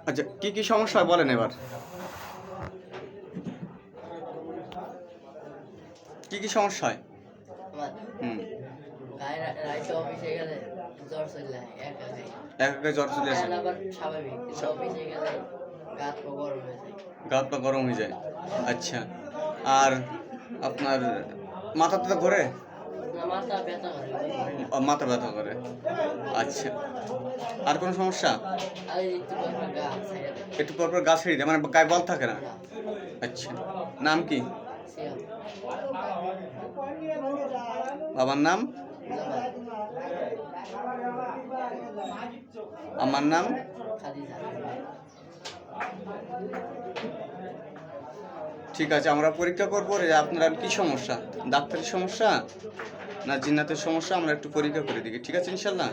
আচ্ছা, কি কি সমস্যা হয় বলেন এবার, কি কি সমস্যা হয়? আমার হুম। রাইতে অফিসে গেলে জ্বর চলে আসে একা একা জ্বর চলে আসে, এখন আবার স্বাভাবিক, কিন্তু অফিসে গেলে গা হাত পা গরম হয়ে যায়। গা হাত পা গরম হয়ে যায়। আচ্ছা, আর আপনার মাথা টাথা ঘোরে? না, মাথা ব্যথা করে, ওই ঘরে না। মাথা ব্যথা করে। আচ্ছা, আর কোনো সমস্যা? আর এই একটু পর পর গা ছাইড়া দেয়। একটু পর পর গা ছেড়ে দেয়, মানে গায়ে বল থাকে না? না, আচ্ছা, নাম কি? সিয়াম বাবার নাম? জামাল আমার নাম? খাদিজা। ঠিক আছে, আমরা পরীক্ষা করবো যে আপনার কি সমস্যা, ডাক্তারের সমস্যা না জিন্নাতের সমস্যা, আমরা একটু পরীক্ষা করে দিই, ঠিক আছে ইনশাল্লাহ?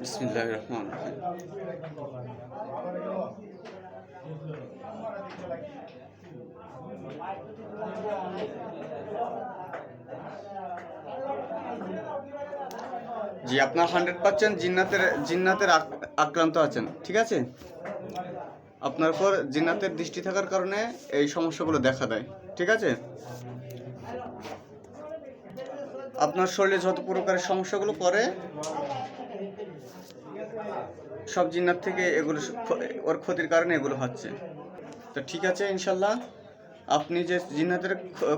বিসমিল্লাহির রহমানির রহিম। জি, আপনার 100% জিন্নাতের আক্রান্ত আছেন, ঠিক আছে? আপনার উপর জিন্নাতের দৃষ্টি থাকার কারণে এই সমস্যাগুলো দেখা দেয়, ঠিক আছে? আপনার শরীরে যত প্রকারের সমস্যাগুলো করে সব জিন্নাত থেকে এগুলো ওর ক্ষতির কারণে এগুলো হচ্ছে। তো ঠিক আছে ইনশাল্লাহ, আপনি যে জিন্নাতের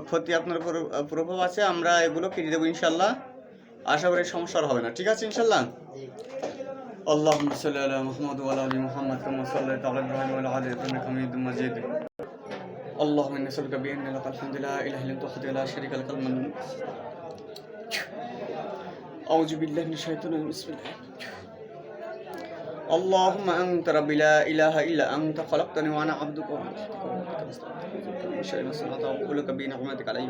ক্ষতি আপনার উপর প্রভাব আছে, আমরা এগুলো কেটে দেবো ইনশাল্লাহ। আশা করি সমস্যা আর হবে না, ঠিক আছে ইনশাল্লাহ? اللهم صل على محمد وعلى ال محمد كما صليت على ابراهيم وعلى ال ابراهيم انك حميد مجيد. اللهم اني اسالك بان لك الحمد لا اله الا انت وحدك لا شريك لك المنان. اعوذ بالله من الشيطان الرجيم. بسم الله. اللهم انت ربي لا اله الا انت خلقتني وانا عبدك من شر ما صنعت واقول لك بنعمتك علي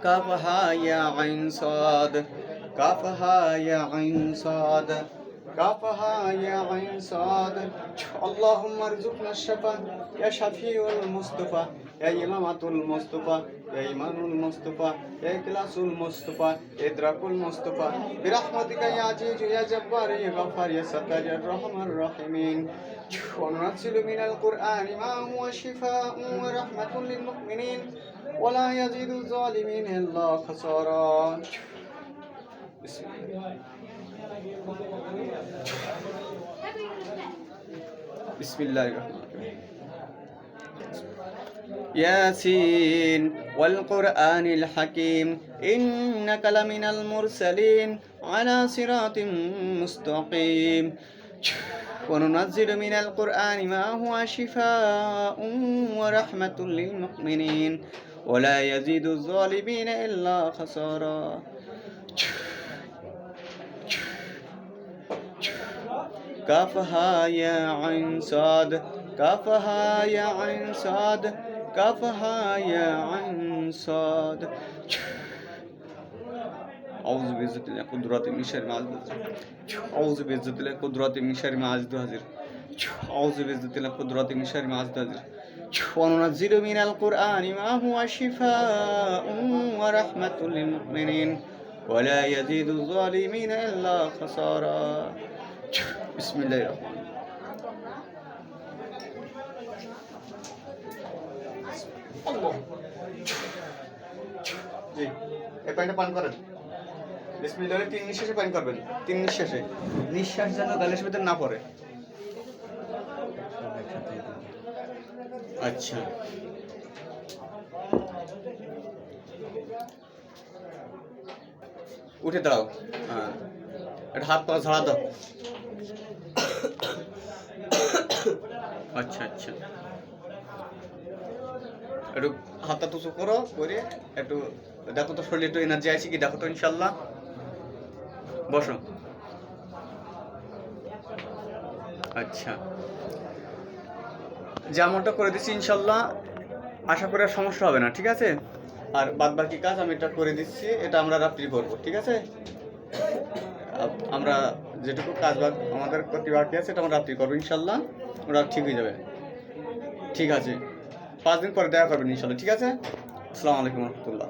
كافها يا عين صاد كافها يا عين صاد كافها يا عين صاد. اللهم ارزقنا الشفاء يا شفيع المصطفى يا إمامة المصطفى يا إيمان المصطفى يا إخلاص المصطفى يا إدراك المصطفى برحمتك يا عزيز يا جبار يا غفار يا ستار يا أرحم الراحمين. وننزل من القرآن ما هو شفاء ورحمة للمؤمنين ولا يزيد الظالمين إلا خسارا. بسم الله الرحمن الرحيم. ياسين والقرآن الحكيم إنك لمن المرسلين على صراط مستقيم. وننزل من القرآن ما هو شفاء ورحمة للمؤمنين ولا يزيد الظالمين إلا خسارا. كافها يا عين صاد كافها يا عين صاد كافها يا عين صاد. أعوذ بعزة الله قدرات من شر ما أجد أعوذ بعزة الله قدرات من شر ما أجد أعوذ بعزة الله قدرات من شر ما أجد. وننزل من القرآن ما هو شفاء ورحمة للمؤمنين ولا يزيد الظالمين إلا خسارا. بسم الله الرحمن الرحيم. জি, এই পানিটা পান করেন। বিসমিল্লাহ 3 নিঃশ্বাসে পান করবেন, 3 নিঃশ্বাসে। নিঃশ্বাস যেন গালের ভিতরে না পড়ে। আচ্ছা, উঠে দাঁড়াও। হ্যাঁ, একটা হাত পা ঝাড়া দাও। আচ্ছা আচ্ছা, একটু হাতটা তুচু করো, করে একটু দেখো তো শরীরে একটু এনার্জি আছে কি, দেখো তো ইনশাল্লাহ। বসো। আচ্ছা, যেমনটা করে দিচ্ছি ইনশাল্লাহ, আশা করি আর সমস্যা হবে না, ঠিক আছে? আর বাদ বাকি কাজ আমি এটা করে দিচ্ছি, এটা আমরা রাত্রি করবো, ঠিক আছে? আমরা যেটুকু কাজ আমাদের প্রতি বাকি আছে এটা আমরা রাত্রি করবো ইনশাল্লাহ, ওরা ঠিক হয়ে যাবে, ঠিক আছে? 5 দিন পরে দেখা করবেন ইনশাল্লাহ, ঠিক আছে? আসসালামু আলাইকুম রহমতুল্লাহ।